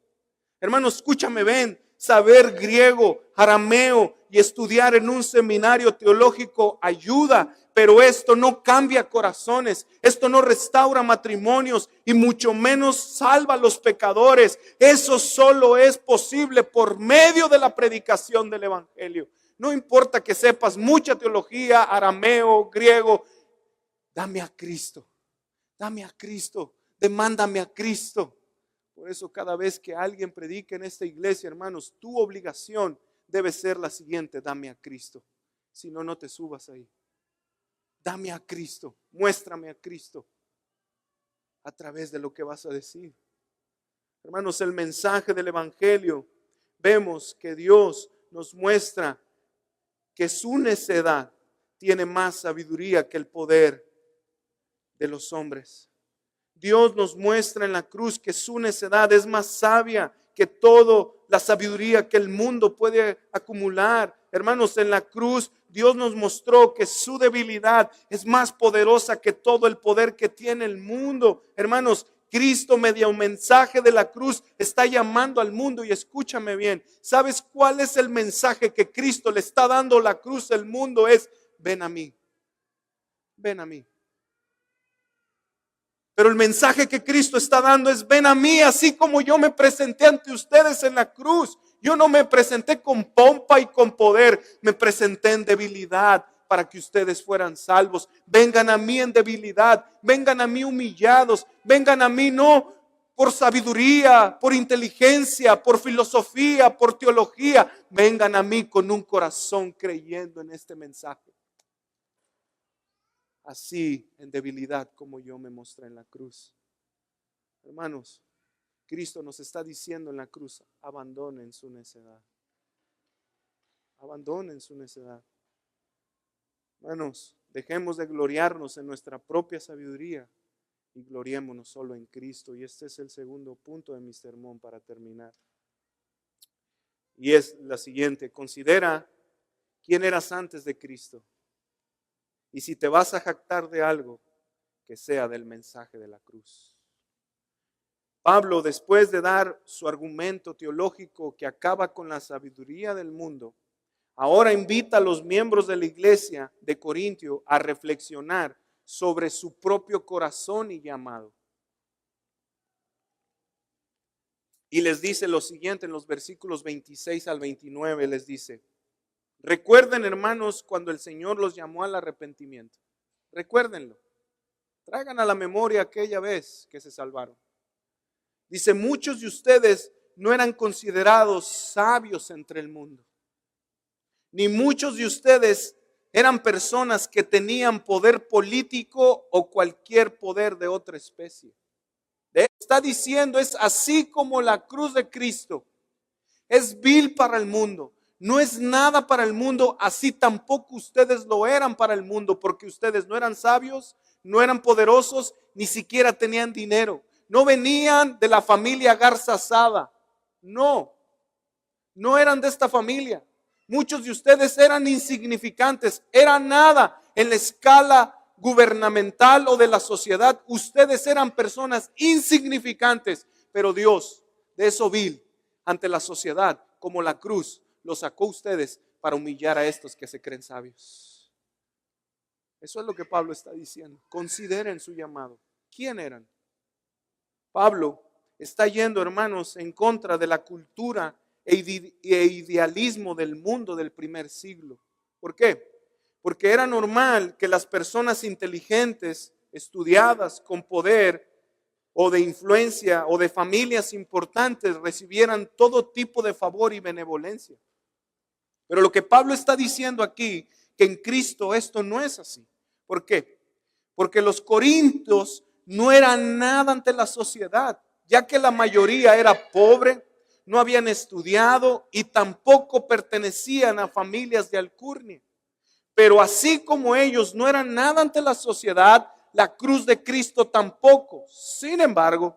Hermanos, escúchame, ven, saber griego, arameo y estudiar en un seminario teológico ayuda, pero esto no cambia corazones, esto no restaura matrimonios y mucho menos salva a los pecadores. Eso solo es posible por medio de la predicación del evangelio. No importa que sepas mucha teología, arameo, griego, dame a Cristo, demándame a Cristo. Por eso cada vez que alguien predique en esta iglesia, hermanos, tu obligación debe ser la siguiente: dame a Cristo. Si no, no te subas ahí. Dame a Cristo, muéstrame a Cristo a través de lo que vas a decir. Hermanos, el mensaje del evangelio, vemos que Dios nos muestra que su necedad tiene más sabiduría que el poder de los hombres. Dios nos muestra en la cruz que su necedad es más sabia que toda la sabiduría que el mundo puede acumular. Hermanos, en la cruz Dios nos mostró que su debilidad es más poderosa que todo el poder que tiene el mundo. Hermanos, Cristo, mediante un mensaje de la cruz, está llamando al mundo. Y escúchame bien, ¿sabes cuál es el mensaje que Cristo le está dando a la cruz al mundo? Es: ven a mí, ven a mí. Pero el mensaje que Cristo está dando es: ven a mí, así como yo me presenté ante ustedes en la cruz. Yo no me presenté con pompa y con poder, me presenté en debilidad para que ustedes fueran salvos. Vengan a mí en debilidad, vengan a mí humillados, vengan a mí no por sabiduría, por inteligencia, por filosofía, por teología. Vengan a mí con un corazón creyendo en este mensaje. Así en debilidad como yo me mostré en la cruz. Hermanos, Cristo nos está diciendo en la cruz: abandonen su necedad. Abandonen su necedad. Hermanos, dejemos de gloriarnos en nuestra propia sabiduría y gloriémonos solo en Cristo. Y este es el segundo punto de mi sermón para terminar. Y es la siguiente: considera quién eras antes de Cristo. Y si te vas a jactar de algo, que sea del mensaje de la cruz. Pablo, después de dar su argumento teológico que acaba con la sabiduría del mundo, ahora invita a los miembros de la iglesia de Corintio a reflexionar sobre su propio corazón y llamado. Y les dice lo siguiente en los versículos 26 al 29, les dice: Recuerden, hermanos, cuando el Señor los llamó al arrepentimiento. Recuérdenlo. Traigan a la memoria aquella vez que se salvaron. Dice, muchos de ustedes no eran considerados sabios entre el mundo. Ni muchos de ustedes eran personas que tenían poder político o cualquier poder de otra especie. Está diciendo, es así como la cruz de Cristo es vil para el mundo. No es nada para el mundo, así tampoco ustedes lo eran para el mundo, porque ustedes no eran sabios, no eran poderosos, ni siquiera tenían dinero. No venían de la familia Garza Asada. No eran de esta familia. Muchos de ustedes eran insignificantes, eran nada en la escala gubernamental o de la sociedad. Ustedes eran personas insignificantes, pero Dios, de eso vil, ante la sociedad, como la cruz, los sacó ustedes para humillar a estos que se creen sabios. Eso es lo que Pablo está diciendo. Consideren su llamado. ¿Quién eran? Pablo está yendo, hermanos, en contra de la cultura e idealismo del mundo del primer siglo. ¿Por qué? Porque era normal que las personas inteligentes, estudiadas, con poder o de influencia o de familias importantes recibieran todo tipo de favor y benevolencia. Pero lo que Pablo está diciendo aquí, que en Cristo esto no es así. ¿Por qué? Porque los corintios no eran nada ante la sociedad, ya que la mayoría era pobre, no habían estudiado y tampoco pertenecían a familias de alcurnia. Pero así como ellos no eran nada ante la sociedad, la cruz de Cristo tampoco. Sin embargo,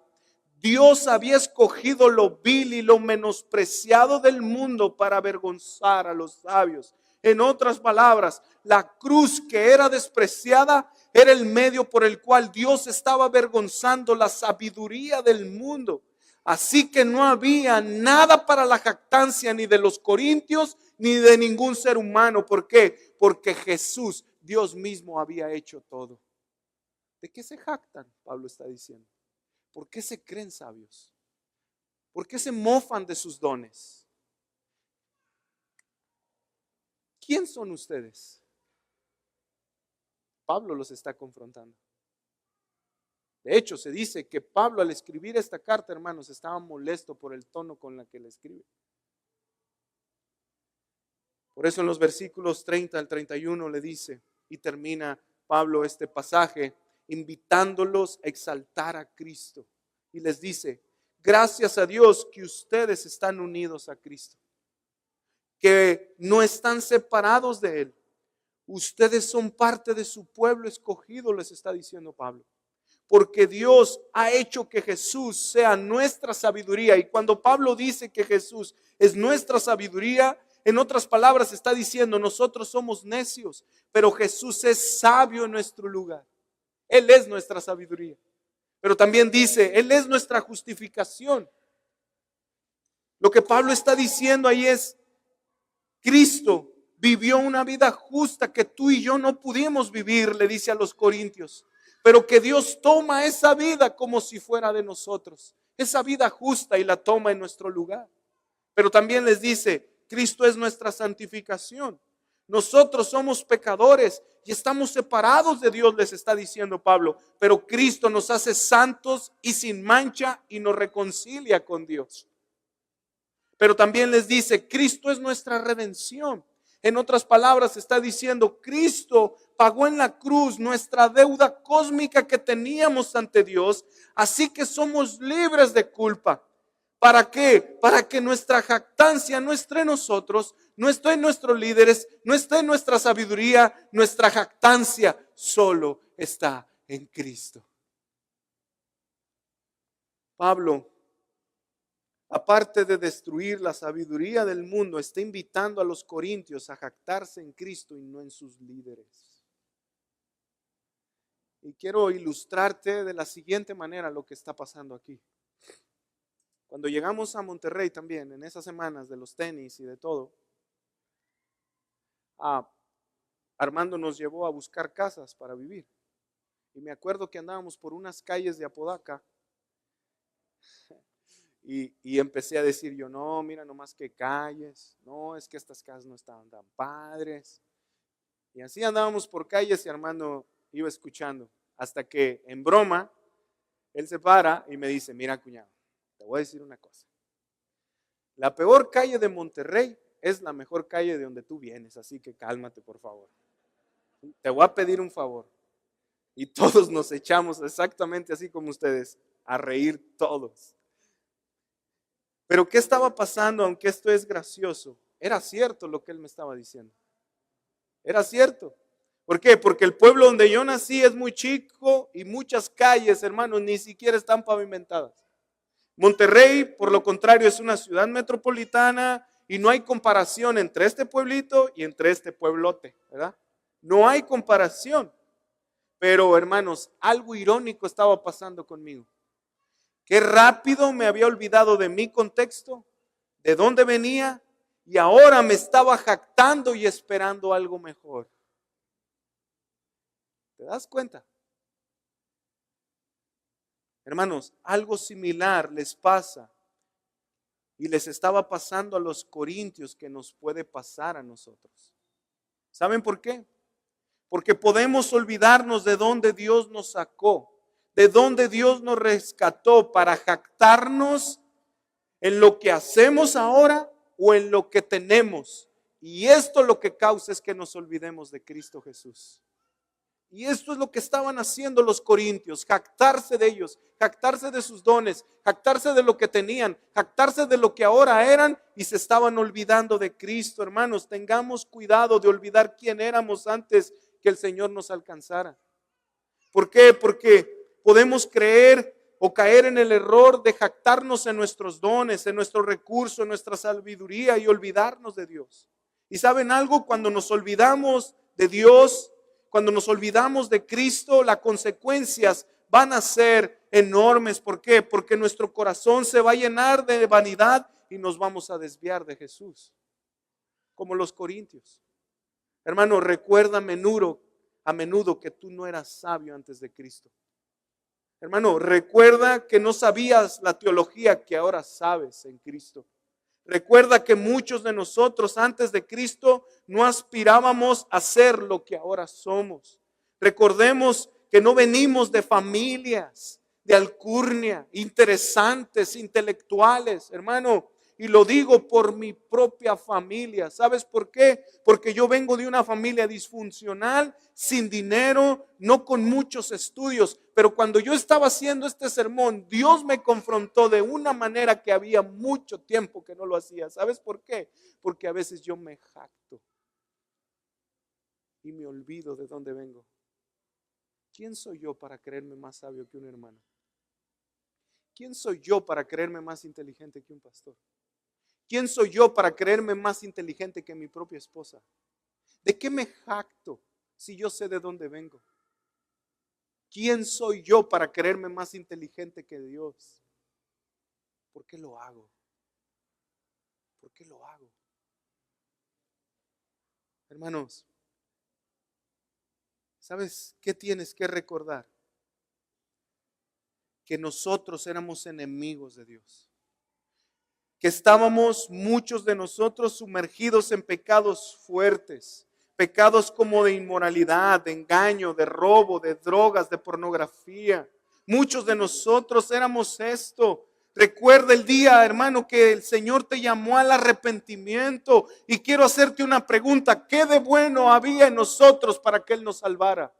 Dios había escogido lo vil y lo menospreciado del mundo para avergonzar a los sabios. En otras palabras, la cruz que era despreciada era el medio por el cual Dios estaba avergonzando la sabiduría del mundo. Así que no había nada para la jactancia ni de los corintios ni de ningún ser humano. ¿Por qué? Porque Jesús, Dios mismo, había hecho todo. ¿De qué se jactan? Pablo está diciendo. ¿Por qué se creen sabios? ¿Por qué se mofan de sus dones? ¿Quién son ustedes? Pablo los está confrontando. De hecho, se dice que Pablo, al escribir esta carta, hermanos, estaba molesto por el tono con la que la escribe. Por eso en los versículos 30 al 31 le dice, y termina Pablo este pasaje, invitándolos a exaltar a Cristo. Y les dice, gracias a Dios que ustedes están unidos a Cristo, que no están separados de Él. Ustedes son parte de su pueblo escogido, les está diciendo Pablo. Porque Dios ha hecho que Jesús sea nuestra sabiduría. Y cuando Pablo dice que Jesús es nuestra sabiduría, en otras palabras está diciendo, nosotros somos necios, pero Jesús es sabio en nuestro lugar. Él es nuestra sabiduría. Pero también dice, Él es nuestra justificación. Lo que Pablo está diciendo ahí es, Cristo vivió una vida justa que tú y yo no pudimos vivir, le dice a los corintios. Pero que Dios toma esa vida como si fuera de nosotros. Esa vida justa y la toma en nuestro lugar. Pero también les dice, Cristo es nuestra santificación. Nosotros somos pecadores y estamos separados de Dios, les está diciendo Pablo. Pero Cristo nos hace santos y sin mancha y nos reconcilia con Dios. Pero también les dice, Cristo es nuestra redención. En otras palabras está diciendo, Cristo pagó en la cruz nuestra deuda cósmica que teníamos ante Dios, así que somos libres de culpa. ¿Para qué? Para que nuestra jactancia no esté en nosotros, no esté en nuestros líderes, no esté en nuestra sabiduría, nuestra jactancia solo está en Cristo. Pablo, aparte de destruir la sabiduría del mundo, está invitando a los corintios a jactarse en Cristo y no en sus líderes. Y quiero ilustrarte de la siguiente manera lo que está pasando aquí. Cuando llegamos a Monterrey también, en esas semanas de los tenis y de todo, Armando nos llevó a buscar casas para vivir. Y me acuerdo que andábamos por unas calles de Apodaca Y empecé a decir yo, no, mira nomás que calles, no, es que estas casas no estaban tan padres. Y así andábamos por calles y Armando iba escuchando, hasta que en broma, él se para y me dice, mira cuñado, te voy a decir una cosa. La peor calle de Monterrey es la mejor calle de donde tú vienes, así que cálmate por favor. Te voy a pedir un favor. Y todos nos echamos exactamente así como ustedes, a reír todos. Pero ¿qué estaba pasando? Aunque esto es gracioso, era cierto lo que él me estaba diciendo. Era cierto. ¿Por qué? Porque el pueblo donde yo nací es muy chico y muchas calles, hermanos, ni siquiera están pavimentadas. Monterrey, por lo contrario, es una ciudad metropolitana y no hay comparación entre este pueblito y entre este pueblote, ¿verdad? No hay comparación. Pero, hermanos, algo irónico estaba pasando conmigo. Qué rápido me había olvidado de mi contexto, de dónde venía, y ahora me estaba jactando y esperando algo mejor. ¿Te das cuenta? Hermanos, algo similar les pasa y les estaba pasando a los corintios que nos puede pasar a nosotros. ¿Saben por qué? Porque podemos olvidarnos de dónde Dios nos sacó, de dónde Dios nos rescató para jactarnos en lo que hacemos ahora o en lo que tenemos. Y esto lo que causa es que nos olvidemos de Cristo Jesús. Y esto es lo que estaban haciendo los corintios, jactarse de ellos, jactarse de sus dones, jactarse de lo que tenían, jactarse de lo que ahora eran y se estaban olvidando de Cristo. Hermanos, tengamos cuidado de olvidar quién éramos antes que el Señor nos alcanzara. ¿Por qué? Porque podemos creer o caer en el error de jactarnos en nuestros dones, en nuestros recursos, en nuestra sabiduría y olvidarnos de Dios. ¿Y saben algo? Cuando nos olvidamos de Dios, cuando nos olvidamos de Cristo, las consecuencias van a ser enormes. ¿Por qué? Porque nuestro corazón se va a llenar de vanidad y nos vamos a desviar de Jesús, como los corintios. Hermano, recuerda a menudo que tú no eras sabio antes de Cristo. Hermano, recuerda que no sabías la teología que ahora sabes en Cristo. Recuerda que muchos de nosotros antes de Cristo no aspirábamos a ser lo que ahora somos. Recordemos que no venimos de familias de alcurnia, interesantes, intelectuales, hermano. Y lo digo por mi propia familia. ¿Sabes por qué? Porque yo vengo de una familia disfuncional, sin dinero, no con muchos estudios. Pero cuando yo estaba haciendo este sermón, Dios me confrontó de una manera que había mucho tiempo que no lo hacía. ¿Sabes por qué? Porque a veces yo me jacto y me olvido de dónde vengo. ¿Quién soy yo para creerme más sabio que un hermano? ¿Quién soy yo para creerme más inteligente que un pastor? ¿Quién soy yo para creerme más inteligente que mi propia esposa? ¿De qué me jacto si yo sé de dónde vengo? ¿Quién soy yo para creerme más inteligente que Dios? ¿Por qué lo hago? ¿Por qué lo hago? Hermanos, ¿sabes qué tienes que recordar? Que nosotros éramos enemigos de Dios. Que estábamos muchos de nosotros sumergidos en pecados fuertes, pecados como de inmoralidad, de engaño, de robo, de drogas, de pornografía. Muchos de nosotros éramos esto. Recuerda el día, hermano, que el Señor te llamó al arrepentimiento. Y quiero hacerte una pregunta: ¿qué de bueno había en nosotros para que Él nos salvara?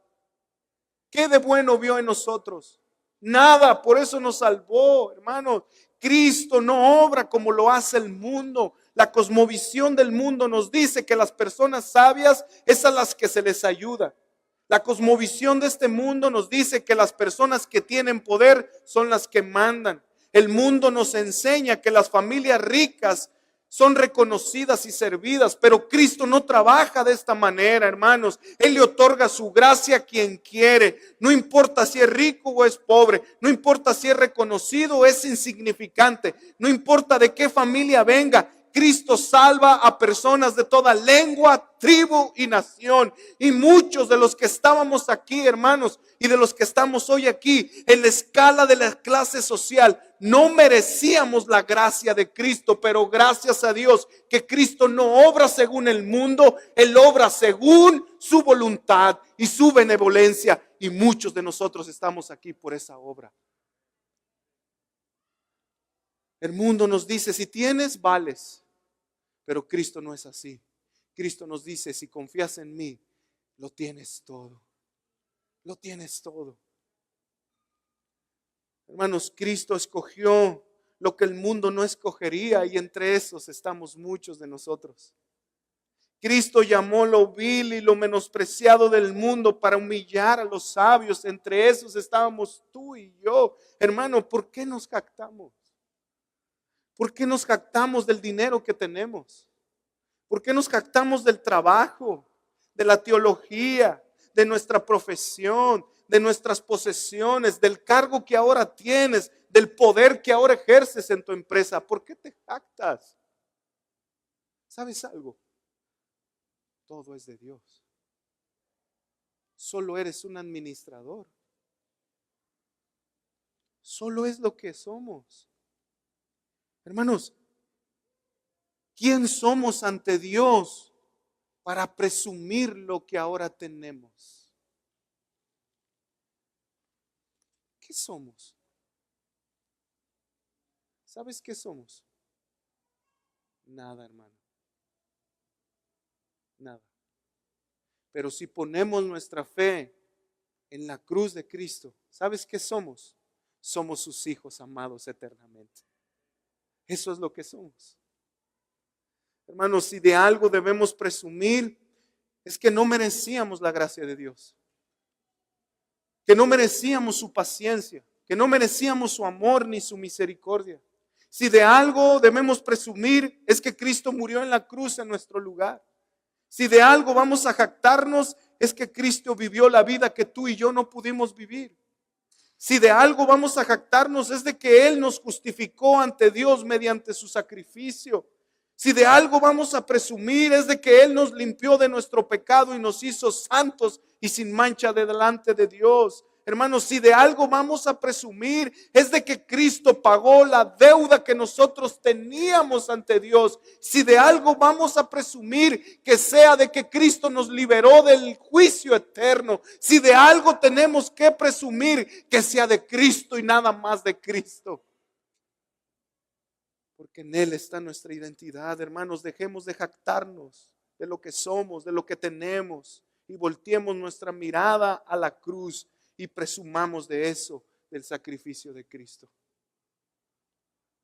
¿Qué de bueno vio en nosotros? Nada, por eso nos salvó, hermanos. Cristo no obra como lo hace el mundo. La cosmovisión del mundo nos dice que las personas sabias es a las que se les ayuda. La cosmovisión de este mundo nos dice que las personas que tienen poder son las que mandan. El mundo nos enseña que las familias ricas son reconocidas y servidas, pero Cristo no trabaja de esta manera, hermanos. Él le otorga su gracia a quien quiere. No importa si es rico o es pobre, no importa si es reconocido o es insignificante, no importa de qué familia venga. Cristo salva a personas de toda lengua, tribu y nación. Y muchos de los que estábamos aquí, hermanos, y de los que estamos hoy aquí, en la escala de la clase social, no merecíamos la gracia de Cristo, pero gracias a Dios que Cristo no obra según el mundo, Él obra según su voluntad y su benevolencia. Y muchos de nosotros estamos aquí por esa obra. El mundo nos dice, si tienes, vales. Pero Cristo no es así. Cristo nos dice, si confías en mí, lo tienes todo. Lo tienes todo. Hermanos, Cristo escogió lo que el mundo no escogería, y entre esos estamos muchos de nosotros. Cristo llamó lo vil y lo menospreciado del mundo para humillar a los sabios. Entre esos estábamos tú y yo. Hermano, ¿por qué nos jactamos? ¿Por qué nos jactamos del dinero que tenemos? ¿Por qué nos jactamos del trabajo, de la teología, de nuestra profesión, de nuestras posesiones, del cargo que ahora tienes, del poder que ahora ejerces en tu empresa? ¿Por qué te jactas? ¿Sabes algo? Todo es de Dios. Solo eres un administrador. Solo es lo que somos. Hermanos, ¿quién somos ante Dios para presumir lo que ahora tenemos? ¿Qué somos? ¿Sabes qué somos? Nada, hermano. Nada. Pero si ponemos nuestra fe en la cruz de Cristo, ¿sabes qué somos? Somos sus hijos amados eternamente. Eso es lo que somos. Hermanos, si de algo debemos presumir, es que no merecíamos la gracia de Dios. Que no merecíamos su paciencia. Que no merecíamos su amor ni su misericordia. Si de algo debemos presumir, es que Cristo murió en la cruz en nuestro lugar. Si de algo vamos a jactarnos, es que Cristo vivió la vida que tú y yo no pudimos vivir. Si de algo vamos a jactarnos, es de que Él nos justificó ante Dios mediante su sacrificio. Si de algo vamos a presumir, es de que Él nos limpió de nuestro pecado y nos hizo santos y sin mancha de delante de Dios. Hermanos, si de algo vamos a presumir, es de que Cristo pagó la deuda que nosotros teníamos ante Dios. Si de algo vamos a presumir, que sea de que Cristo nos liberó del juicio eterno. Si de algo tenemos que presumir, que sea de Cristo y nada más de Cristo. Porque en Él está nuestra identidad. Hermanos, dejemos de jactarnos de lo que somos, de lo que tenemos, y volteemos nuestra mirada a la cruz y presumamos de eso, del sacrificio de Cristo.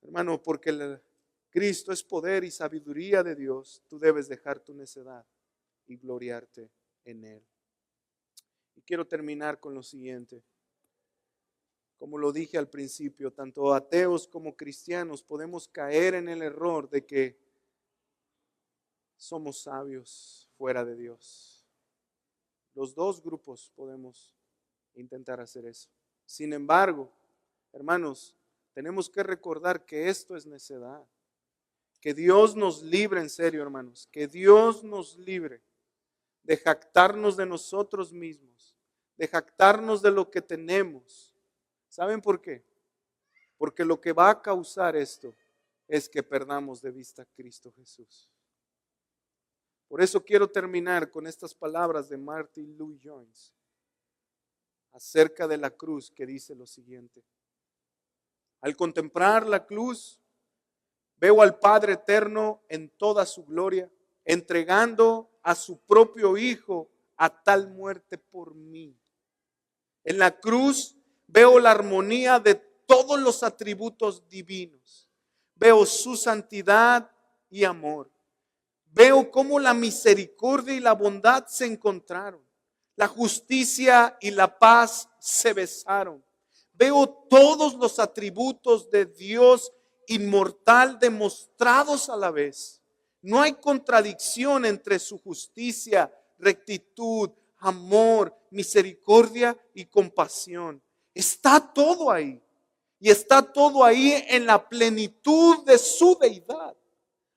Hermano, porque Cristo es poder y sabiduría de Dios, tú debes dejar tu necedad y gloriarte en Él. Y quiero terminar con lo siguiente. Como lo dije al principio, tanto ateos como cristianos podemos caer en el error de que somos sabios fuera de Dios. Los dos grupos podemos intentar hacer eso. Sin embargo, hermanos, tenemos que recordar que esto es necedad. Que Dios nos libre, en serio, hermanos, que Dios nos libre de jactarnos de nosotros mismos, de jactarnos de lo que tenemos. ¿Saben por qué? Porque lo que va a causar esto es que perdamos de vista a Cristo Jesús. Por eso quiero terminar con estas palabras de Martin Lloyd-Jones acerca de la cruz, que dice lo siguiente: al contemplar la cruz, veo al Padre eterno en toda su gloria, entregando a su propio Hijo a tal muerte por mí. En la cruz veo la armonía de todos los atributos divinos. Veo su santidad y amor. Veo cómo la misericordia y la bondad se encontraron. La justicia y la paz se besaron. Veo todos los atributos de Dios inmortal demostrados a la vez. No hay contradicción entre su justicia, rectitud, amor, misericordia y compasión. Está todo ahí. Y está todo ahí en la plenitud de su deidad.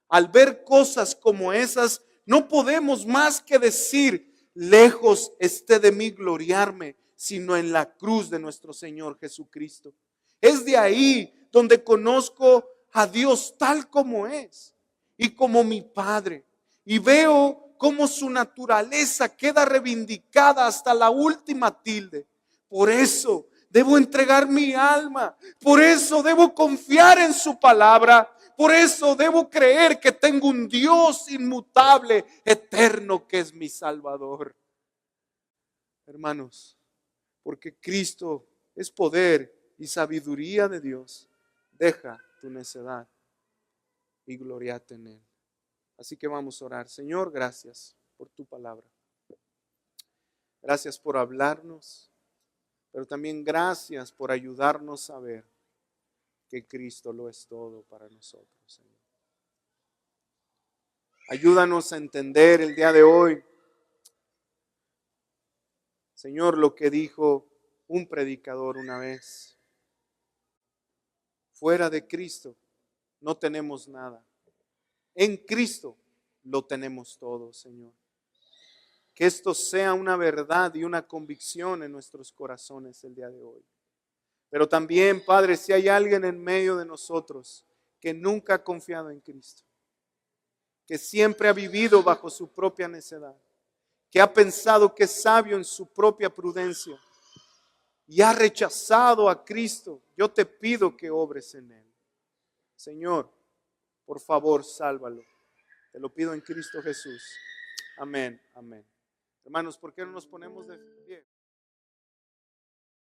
al ver cosas como esas, no podemos más que decir, lejos esté de mí gloriarme, sino en la cruz de nuestro Señor Jesucristo. Es de ahí donde conozco a Dios tal como es y como mi Padre. Y veo cómo su naturaleza queda reivindicada hasta la última tilde. Por eso debo entregar mi alma. Por eso debo confiar en su palabra. Por eso debo creer que tengo un Dios inmutable, eterno, que es mi Salvador. Hermanos, porque Cristo es poder y sabiduría de Dios, deja tu necedad y gloriate en Él. Así que vamos a orar. Señor, gracias por tu palabra. Gracias por hablarnos, pero también gracias por ayudarnos a ver que Cristo lo es todo para nosotros, Señor. Ayúdanos a entender el día de hoy, Señor, lo que dijo un predicador una vez. Fuera de Cristo no tenemos nada. En Cristo lo tenemos todo, Señor. Que esto sea una verdad y una convicción en nuestros corazones el día de hoy. Pero también, Padre, si hay alguien en medio de nosotros que nunca ha confiado en Cristo, que siempre ha vivido bajo su propia necedad, que ha pensado que es sabio en su propia prudencia y ha rechazado a Cristo, yo te pido que obres en él. Señor, por favor, sálvalo. Te lo pido en Cristo Jesús. Amén, amén. Hermanos, ¿por qué no nos ponemos de pie?